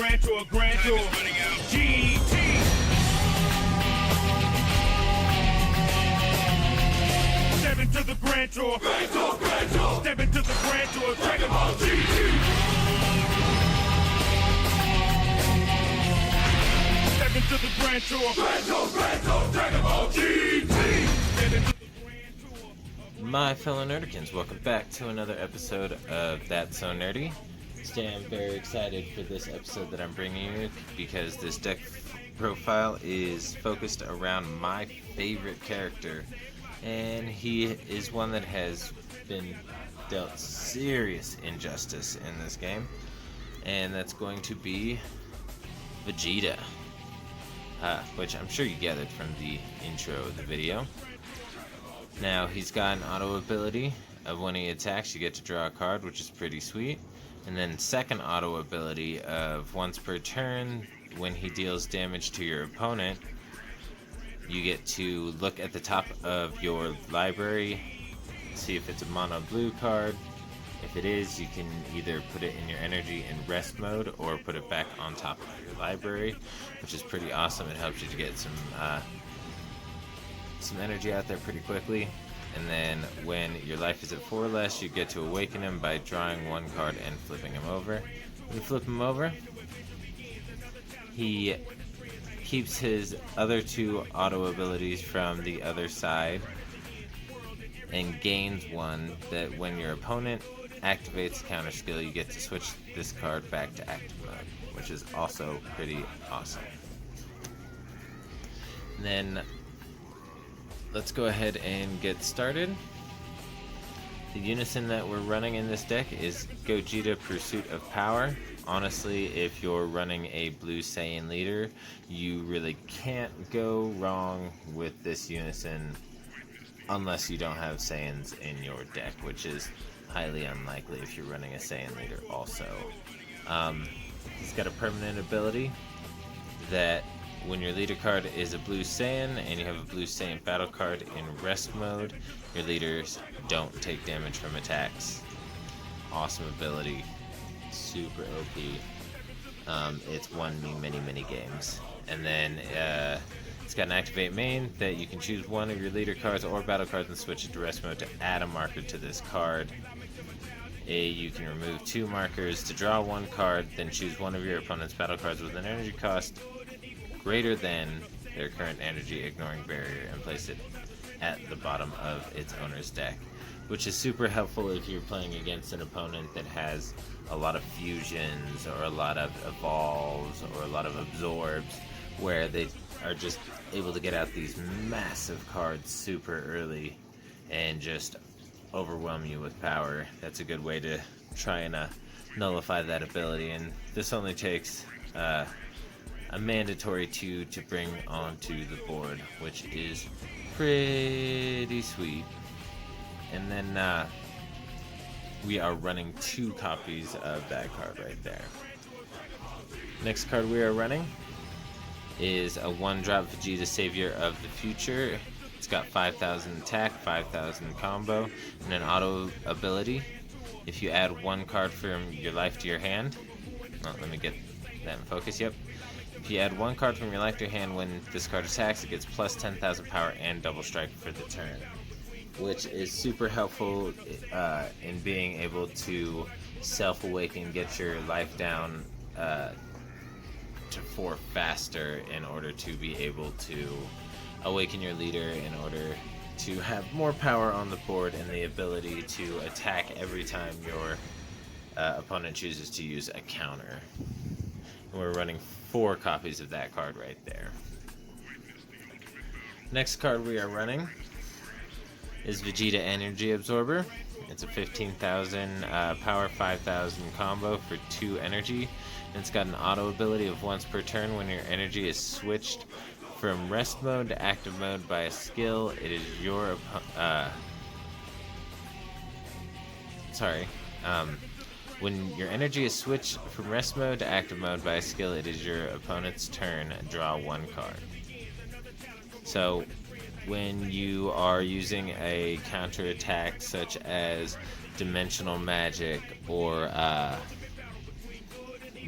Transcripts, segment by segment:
Grand Tour, Grand Tour. GT. Step into the Grand Tour. Grand Tour, Grand Tour. Step into the Grand Tour. Dragon Ball GT. Step into the Grand Tour. Grand Tour, Grand Tour. Dragon Ball GT. Step into the Grand Tour. My fellow Nerdikins, welcome back to another episode of That's So Nerdy. Today I'm very excited for this episode that I'm bringing you because this deck profile is focused around my favorite character, and he is one that has been dealt serious injustice in this game, and that's going to be Vegeta, which I'm sure you gathered from the intro of the video. Now, he's got an auto ability of when he attacks, you get to draw a card, which is pretty sweet. And then second auto ability of once per turn, when he deals damage to your opponent, you get to look at the top of your library, see if it's a mono blue card. If it is, you can either put it in your energy in rest mode or put it back on top of your library, which is pretty awesome. It helps you to get some energy out there pretty quickly. And then when your life is at 4 or less, you get to awaken him by drawing one card and flipping him over. When you flip him over, he keeps his other two auto abilities from the other side and gains one that when your opponent activates the counter skill, you get to switch this card back to active mode, which is also pretty awesome. And then let's go ahead and get started. The Unison that we're running in this deck is Gogeta Pursuit of Power. Honestly, if you're running a blue Saiyan leader, you really can't go wrong with this Unison unless you don't have Saiyans in your deck, which is highly unlikely if you're running a Saiyan leader also. He's got a permanent ability that when your leader card is a blue Saiyan and you have a blue Saiyan battle card in rest mode, your leaders don't take damage from attacks. Awesome ability, super OP. It's won me many games. And then it's got an activate main that you can choose one of your leader cards or battle cards and switch it to rest mode to add a marker to this card. You can remove 2 markers to draw 1 card, then choose one of your opponent's battle cards with an energy cost greater than their current energy ignoring barrier and place it at the bottom of its owner's deck, which is super helpful if you're playing against an opponent that has a lot of fusions or a lot of evolves or a lot of absorbs, where they are just able to get out these massive cards super early and just overwhelm you with power. That's a good way to try and nullify that ability, and this only takes a mandatory 2 to bring onto the board, which is pretty sweet. And then we are running 2 copies of that card right there. Next card we are running is a 1-drop Vegeta Savior of the Future. It's got 5,000 attack, 5,000 combo, and an auto ability. If you add 1 card from your life to your hand, let me get that in focus, yep. If you add 1 card from your life to your hand when this card attacks, it gets plus 10,000 power and double strike for the turn, which is super helpful in being able to self-awaken, get your life down to 4 faster in order to be able to awaken your leader in order to have more power on the board and the ability to attack every time your opponent chooses to use a counter. And we're running 4 copies of that card right there. Next card we are running is Vegeta Energy Absorber. It's a 15,000 power, 5,000 combo for 2 energy. And it's got an auto ability of once per turn when your energy is switched from rest mode to active mode by a skill. It is your when your energy is switched from rest mode to active mode by a skill, it is your opponent's turn. Draw 1 card. So when you are using a counter attack such as dimensional magic or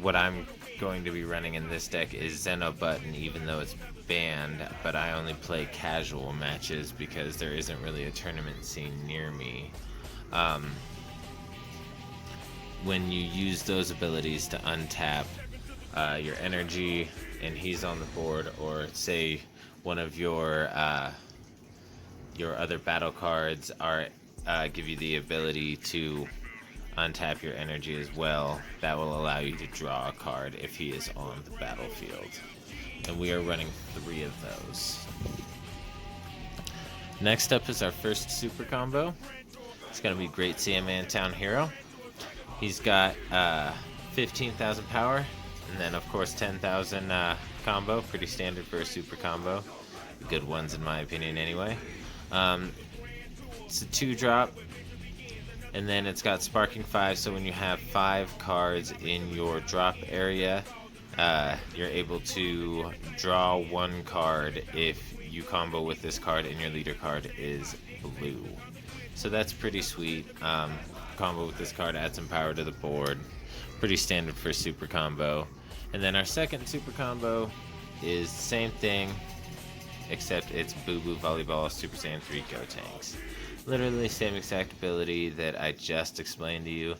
what I'm going to be running in this deck is Zeno Button, even though it's banned, but I only play casual matches because there isn't really a tournament scene near me. When you use those abilities to untap your energy and he's on the board, or say one of your other battle cards are give you the ability to untap your energy as well, that will allow you to draw a card if he is on the battlefield. And we are running 3 of those. Next up is our first super combo. It's going to be Great Saiyan Town Hero. He's got 15,000 power, and then of course 10,000 combo, pretty standard for a super combo. Good ones in my opinion anyway. It's a 2-drop, and then it's got Sparking 5, so when you have 5 cards in your drop area, you're able to draw 1 card if you combo with this card and your leader card is blue. So that's pretty sweet. Combo with this card, add some power to the board. Pretty standard for a super combo. And then our second super combo is the same thing, except it's Boo Boo Volleyball Super Saiyan 3 Go Tanks. Literally the same exact ability that I just explained to you,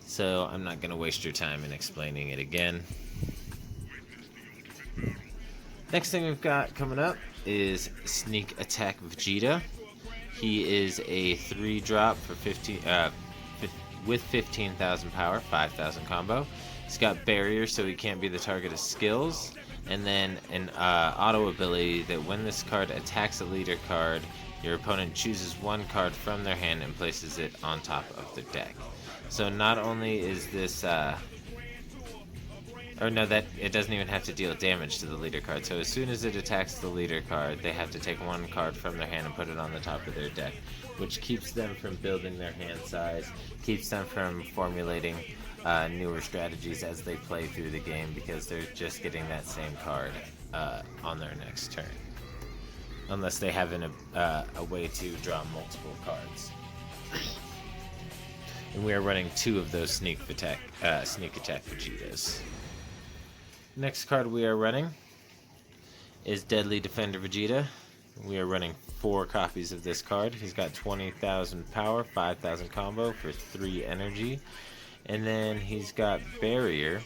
so I'm not going to waste your time in explaining it again. Next thing we've got coming up is Sneak Attack Vegeta. He is a 3-drop for 15 with 15,000 power, 5,000 combo. He's got barrier, so he can't be the target of skills, and then an auto ability that when this card attacks a leader card, your opponent chooses 1 card from their hand and places it on top of their deck. So not only is this that it doesn't even have to deal damage to the leader card. So as soon as it attacks the leader card, they have to take 1 card from their hand and put it on the top of their deck, which keeps them from building their hand size, keeps them from formulating newer strategies as they play through the game, because they're just getting that same card on their next turn, unless they have a way to draw multiple cards. And we are running 2 of those sneak attack Vegetas. Next card we are running is Deadly Defender Vegeta. We are running 4 copies of this card. He's got 20,000 power, 5,000 combo for 3 energy. And then he's got barrier.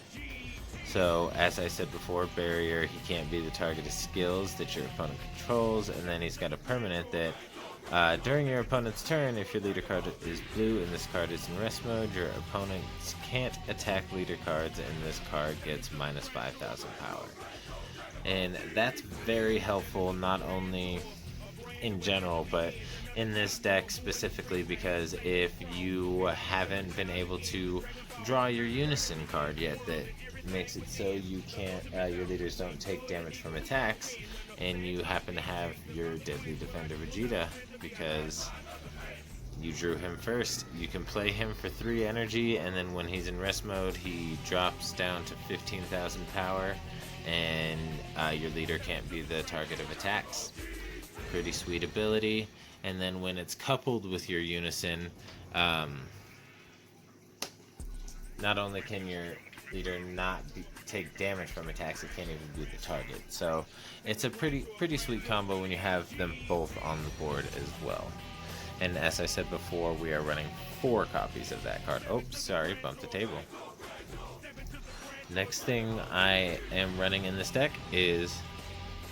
So, as I said before, barrier, he can't be the target of skills that your opponent controls. And then he's got a permanent that during your opponent's turn, if your leader card is blue and this card is in rest mode, your opponents can't attack leader cards, and this card gets minus 5,000 power. And that's very helpful, not only in general, but in this deck specifically, because if you haven't been able to draw your Unison card yet, that makes it so you can't, your leaders don't take damage from attacks, and you happen to have your Deadly Defender Vegeta because you drew him first, you can play him for 3 energy, and then when he's in rest mode, he drops down to 15,000 power, and your leader can't be the target of attacks. Pretty sweet ability. And then when it's coupled with your Unison, not only can your leader not take damage from attacks, it can't even be the target. So it's a pretty sweet combo when you have them both on the board as well. And as I said before, we are running 4 copies of that card. Oh, sorry, bumped the table. Next thing I am running in this deck is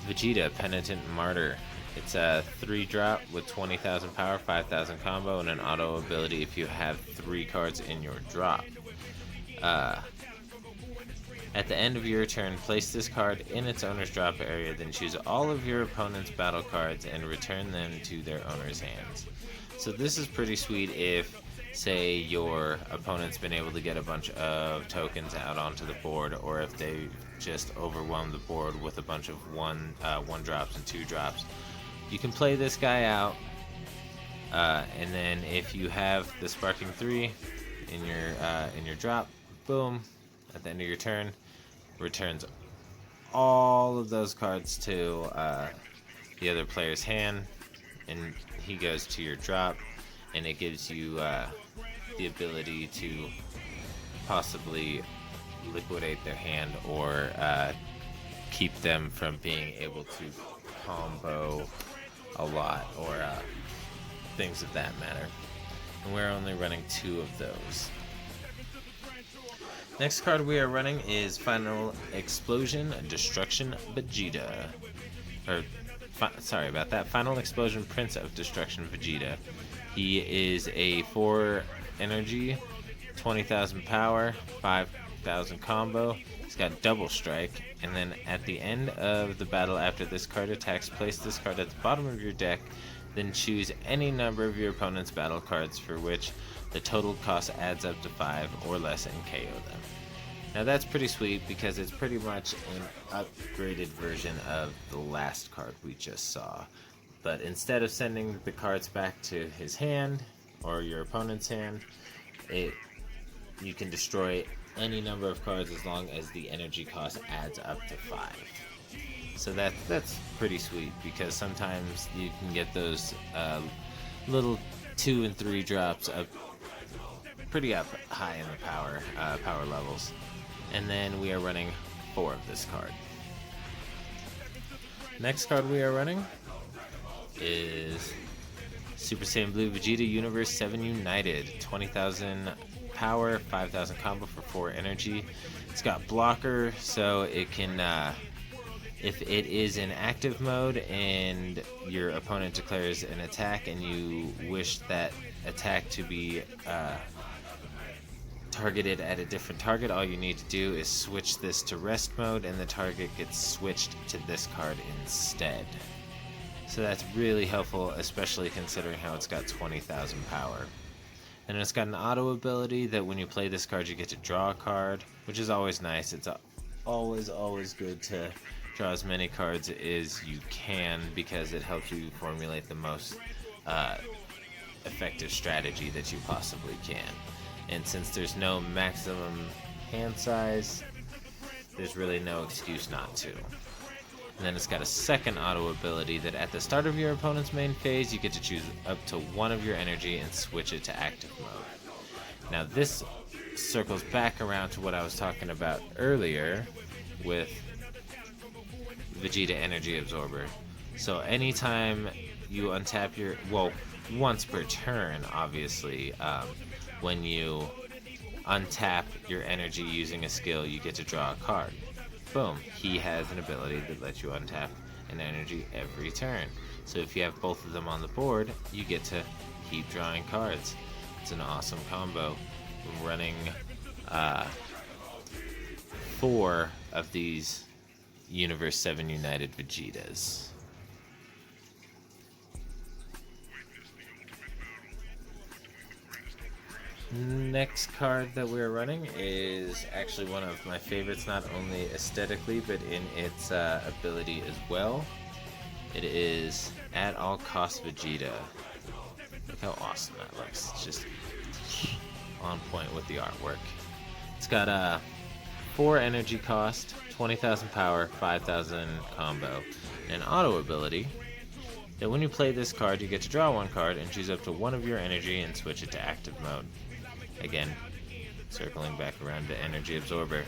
Vegeta Penitent Martyr. It's a 3-drop with 20,000 power, 5,000 combo, and an auto ability if you have 3 cards in your drop. At the end of your turn, place this card in its owner's drop area, then choose all of your opponent's battle cards and return them to their owner's hands. So this is pretty sweet if, say, your opponent's been able to get a bunch of tokens out onto the board, or if they just overwhelm the board with a bunch of 1 drops and 2 drops. You can play this guy out, and then if you have the Sparking 3 in your drop, boom, at the end of your turn, returns all of those cards to the other player's hand, and he goes to your drop, and it gives you the ability to possibly liquidate their hand or keep them from being able to combo a lot or things of that matter. And we're only running 2 of those. Next card we are running is Final Explosion Destruction Vegeta. Sorry about that. Final Explosion Prince of Destruction Vegeta. He is a 4 energy, 20,000 power, 5,000 combo. He's got double strike, and then at the end of the battle after this card attacks, place this card at the bottom of your deck, then choose any number of your opponent's battle cards for which the total cost adds up to 5 or less and KO them. Now that's pretty sweet because it's pretty much an upgraded version of the last card we just saw. But instead of sending the cards back to his hand or your opponent's hand, you can destroy any number of cards as long as the energy cost adds up to 5. So that's pretty sweet because sometimes you can get those little 2 and 3 drops up pretty up high in the power levels. And then we are running 4 of this card. Next card we are running is Super Saiyan Blue Vegeta Universe 7 United. 20,000 power, 5,000 combo for 4 energy. It's got blocker, so it can, if it is in active mode and your opponent declares an attack and you wish that attack to be targeted at a different target, all you need to do is switch this to rest mode and the target gets switched to this card instead. So that's really helpful, especially considering how it's got 20,000 power. And it's got an auto ability that when you play this card you get to draw a card, which is always nice. It's always good to draw as many cards as you can because it helps you formulate the most effective strategy that you possibly can. And since there's no maximum hand size, there's really no excuse not to. And then it's got a second auto ability that at the start of your opponent's main phase, you get to choose up to 1 of your energy and switch it to active mode. Now this circles back around to what I was talking about earlier with Vegeta Energy Absorber. So anytime you untap your, well, once per turn, obviously, when you untap your energy using a skill, you get to draw a card. Boom, he has an ability that lets you untap an energy every turn. So if you have both of them on the board, you get to keep drawing cards. It's an awesome combo. I'm running 4 of these Universe 7 United Vegetas. Next card that we're running is actually one of my favorites, not only aesthetically but in its ability as well. It is at All Cost Vegeta. Look how awesome that looks. It's just on point with the artwork. It's got 4 energy cost, 20,000 power, 5,000 combo, and an auto ability that when you play this card you get to draw 1 card and choose up to 1 of your energy and switch it to active mode. Again, circling back around to Energy Absorber.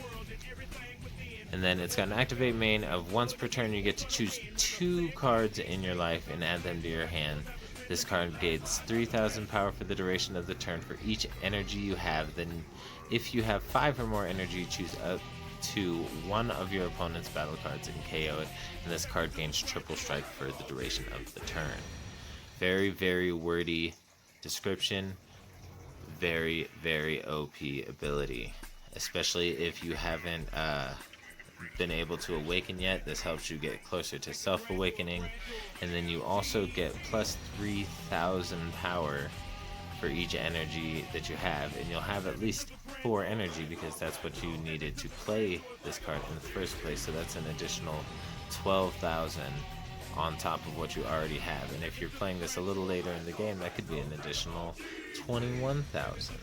And then it's got an activate main of once per turn you get to choose 2 cards in your life and add them to your hand. This card gains 3,000 power for the duration of the turn for each energy you have. Then if you have 5 or more energy, choose up to 1 of your opponent's battle cards and KO it. And this card gains triple strike for the duration of the turn. Very, very wordy description. Very, very OP ability, especially if you haven't been able to awaken yet. This helps you get closer to self-awakening, and then you also get plus 3,000 power for each energy that you have, and you'll have at least 4 energy because that's what you needed to play this card in the first place. So that's an additional 12,000 on top of what you already have, and if you're playing this a little later in the game, that could be an additional 21,000.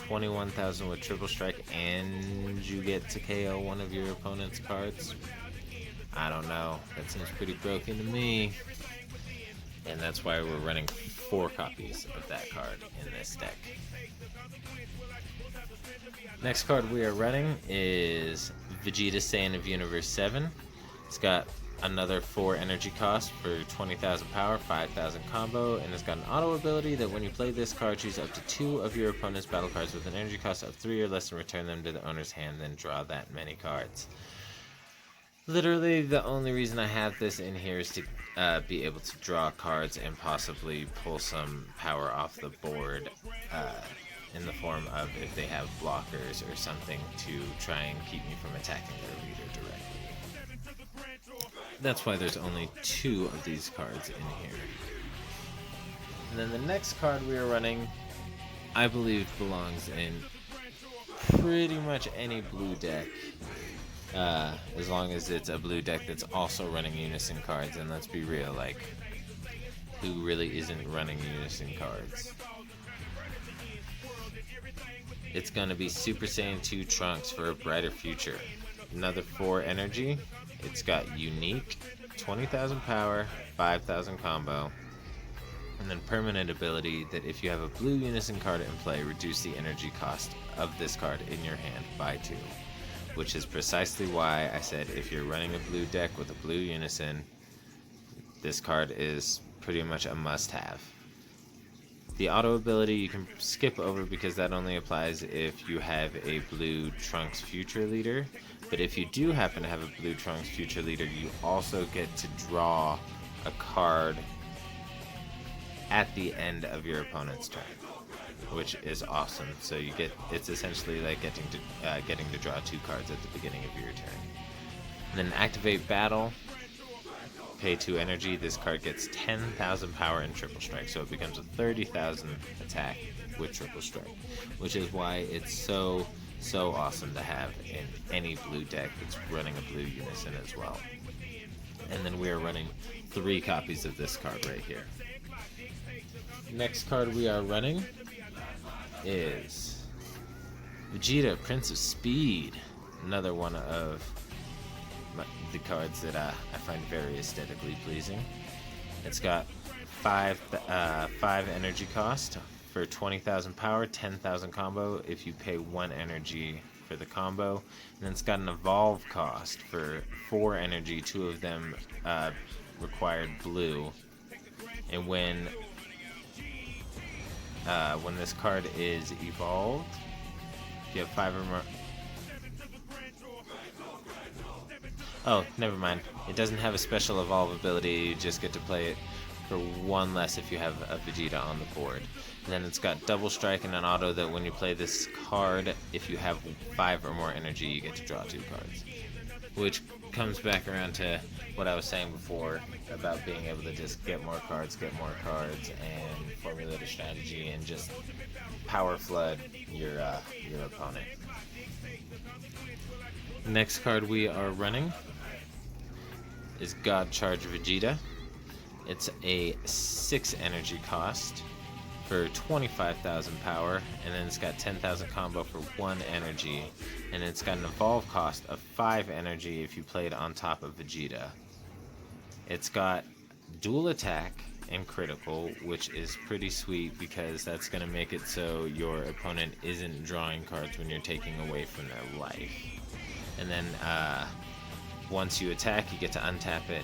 21,000 with triple strike, and you get to KO 1 of your opponent's cards. I don't know, that seems pretty broken to me. and that's why we're running 4 copies of that card in this deck. Next card we are running is Vegeta Sane of Universe 7. It's got another 4 energy cost for 20,000 power, 5,000 combo, and it's got an auto ability that when you play this card, choose up to 2 of your opponent's battle cards with an energy cost of 3 or less and return them to the owner's hand, then draw that many cards. Literally, the only reason I have this in here is to be able to draw cards and possibly pull some power off the board in the form of if they have blockers or something to try and keep me from attacking their leader directly. That's why there's only 2 of these cards in here. And then the next card we are running, I believe belongs in pretty much any blue deck. As long as it's a blue deck that's also running Unison cards, and let's be real, like, who really isn't running Unison cards? It's gonna be Super Saiyan 2 Trunks for a brighter future. Another 4 energy. It's got unique, 20,000 power, 5,000 combo, and then permanent ability that if you have a blue Unison card in play, reduce the energy cost of this card in your hand by 2. Which is precisely why I said if you're running a blue deck with a blue Unison, this card is pretty much a must-have. The auto ability you can skip over because that only applies if you have a blue Trunks Future Leader. But if you do happen to have a blue Trunks Future Leader, you also get to draw a card at the end of your opponent's turn, which is awesome. So you get, it's essentially like getting to draw 2 cards at the beginning of your turn. And then activate battle. Pay 2 energy. This card gets 10,000 power and triple strike, so it becomes a 30,000 attack with triple strike, which is why it's so awesome to have in any blue deck that's running a blue Unison as well. And then we are running 3 copies of this card right here. Next card we are running is Vegeta, Prince of Speed. Another one of the cards that I find very aesthetically pleasing. It's got 5 energy cost for 20,000 power, 10,000 combo if you pay 1 energy for the combo. And then it's got an evolve cost for 4 energy, 2 of them required blue. And when this card is evolved, if you have 5 or more. Oh, never mind. It doesn't have a special evolve ability, you just get to play it for 1 less if you have a Vegeta on the board. And then it's got double strike and an auto that when you play this card, if you have 5 or more energy, you get to draw 2 cards. Which comes back around to what I was saying before about being able to just get more cards, and formulate a strategy and just power flood your opponent. Next card we are running is God Charge Vegeta. It's a 6 energy cost for 25,000 power, and then it's got 10,000 combo for 1 energy, and it's got an evolve cost of 5 energy if you play it on top of Vegeta. It's got dual attack and critical, which is pretty sweet because that's going to make it so your opponent isn't drawing cards when you're taking away from their life. And then once you attack, you get to untap it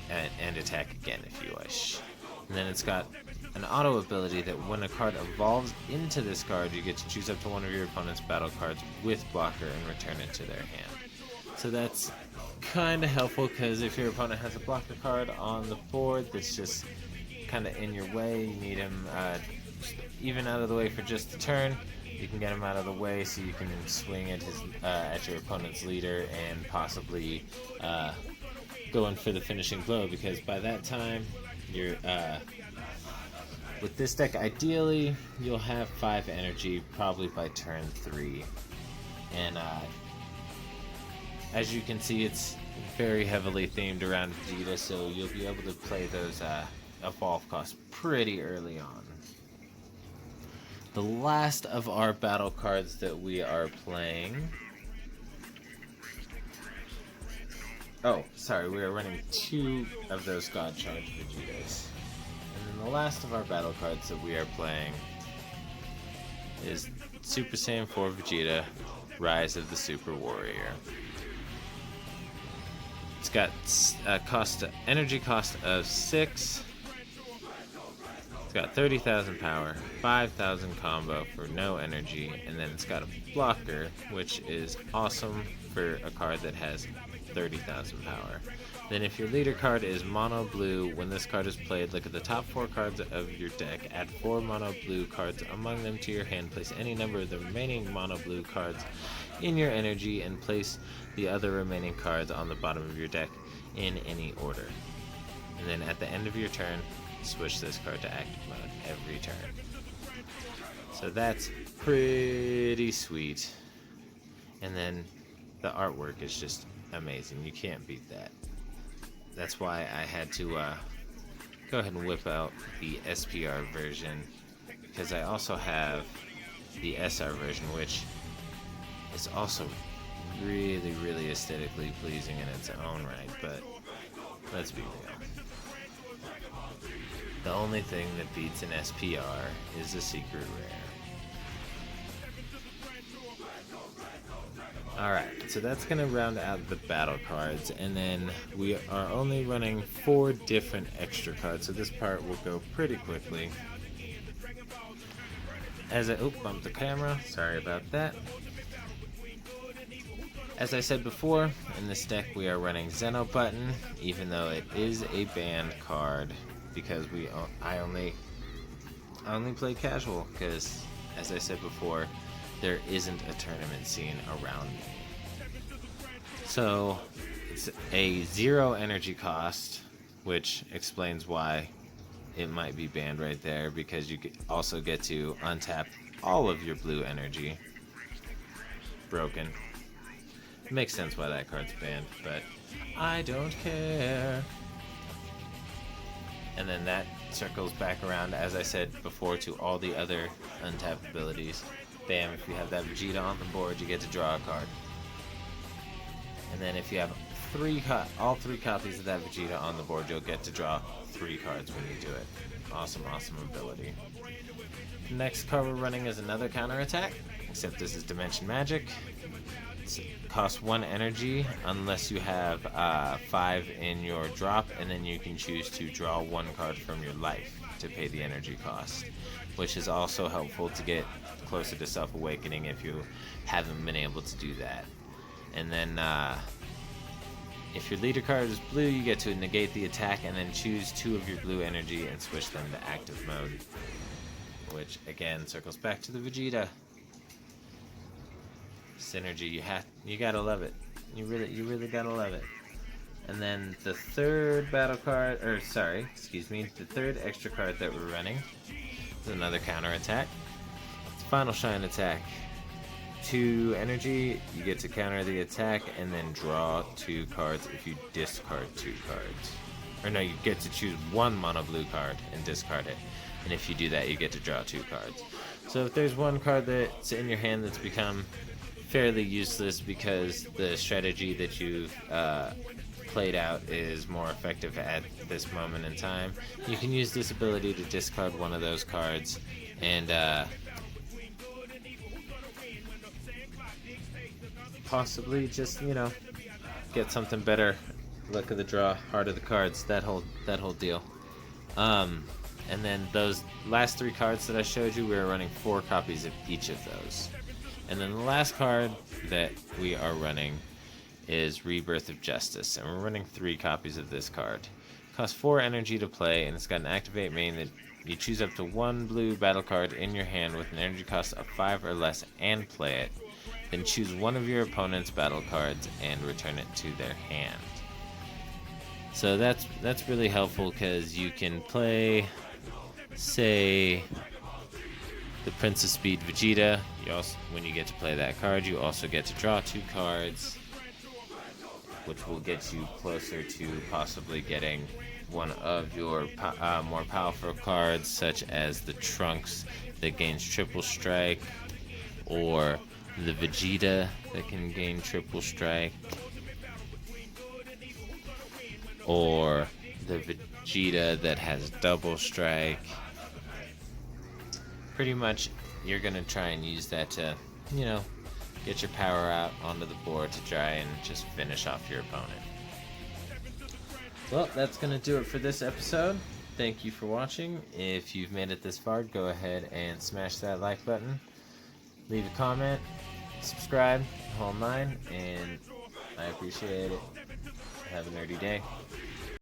and attack again if you wish. And then it's got an auto ability that when a card evolves into this card, you get to choose up to 1 of your opponent's battle cards with blocker and return it to their hand. So that's kind of helpful because if your opponent has a blocker card on the board that's just kind of in your way, you need him even out of the way for just a turn, you can get him out of the way so you can swing at your opponent's leader and possibly go in for the finishing blow, because by that time you're with this deck, ideally you'll have 5 energy probably by turn 3, and as you can see, it's very heavily themed around Vegeta, so you'll be able to play those evolve costs pretty early on. The last of our battle cards that we are playing... Oh, sorry, we are running 2 of those God Charge Vegetas. And the last of our battle cards that we are playing is Super Saiyan 4 Vegeta, Rise of the Super Warrior. It's got a energy cost of 6. It's got 30,000 power, 5,000 combo for no energy, and then it's got a blocker, which is awesome for a card that has 30,000 power. Then if your leader card is mono blue, when this card is played, look at the top 4 cards of your deck, add 4 mono blue cards among them to your hand, place any number of the remaining mono blue cards in your energy, and place the other remaining cards on the bottom of your deck in any order. And then at the end of your turn, switch this card to active mode every turn. So that's pretty sweet. And then the artwork is just amazing. You can't beat that. That's why I had to go ahead and whip out the SPR version, because I also have the SR version, which is also really, really aesthetically pleasing in its own right, but let's be real. The only thing that beats an SPR is a secret rare. Alright, so that's going to round out the battle cards, and then we are only running 4 different extra cards, so this part will go pretty quickly. As I bumped the camera, sorry about that. As I said before, in this deck we are running Zeno Button, even though it is a banned card, because I only play casual, because as I said before, there isn't a tournament scene around me. So it's a 0 energy cost, which explains why it might be banned right there, because you also get to untap all of your blue energy. Broken. Makes sense why that card's banned, but I don't care. And then that circles back around, as I said before, to all the other untapped abilities. Bam, if you have that Vegeta on the board, you get to draw a card. And then if you have all 3 copies of that Vegeta on the board, you'll get to draw 3 cards when you do it. Awesome, awesome ability. The next card we're running is another counterattack, except this is Dimension Magic. It costs 1 energy unless you have 5 in your drop, and then you can choose to draw 1 card from your life to pay the energy cost, which is also helpful to get closer to Self-Awakening if you haven't been able to do that. And then if your leader card is blue, you get to negate the attack and then choose 2 of your blue energy and switch them to active mode, which again circles back to the Vegeta synergy. You gotta love it. You really gotta love it. And then the third battle card, the third extra card that we're running is another counterattack. It's Final Shine attack. 2 energy, you get to counter the attack and then draw 2 cards if you discard 2 cards. Or no, you get to choose 1 mono blue card and discard it. And if you do that, you get to draw 2 cards. So if there's 1 card that's in your hand that's become fairly useless because the strategy that you've played out is more effective at this moment in time, you can use this ability to discard 1 of those cards and possibly just, get something better. Luck of the draw, heart of the cards, that whole deal. And then those last 3 cards that I showed you, we are running 4 copies of each of those. And then the last card that we are running is Rebirth of Justice, and we're running 3 copies of this card. It costs 4 energy to play, and it's got an activate main that you choose up to 1 blue battle card in your hand with an energy cost of 5 or less and play it. Then choose 1 of your opponent's battle cards and return it to their hand. So that's really helpful because you can play, say, the Prince of Speed Vegeta. When you get to play that card, you also get to draw 2 cards, which will get you closer to possibly getting one of your more powerful cards, such as the Trunks that gains triple strike, or the Vegeta that can gain triple strike, or Vegeta that has double strike. Pretty much, you're gonna try and use that to, you know, get your power out onto the board to try and just finish off your opponent. Well, that's gonna do it for this episode. Thank you for watching. If you've made it this far, go ahead and smash that like button. Leave a comment, subscribe, the whole nine, and I appreciate it. Have a nerdy day.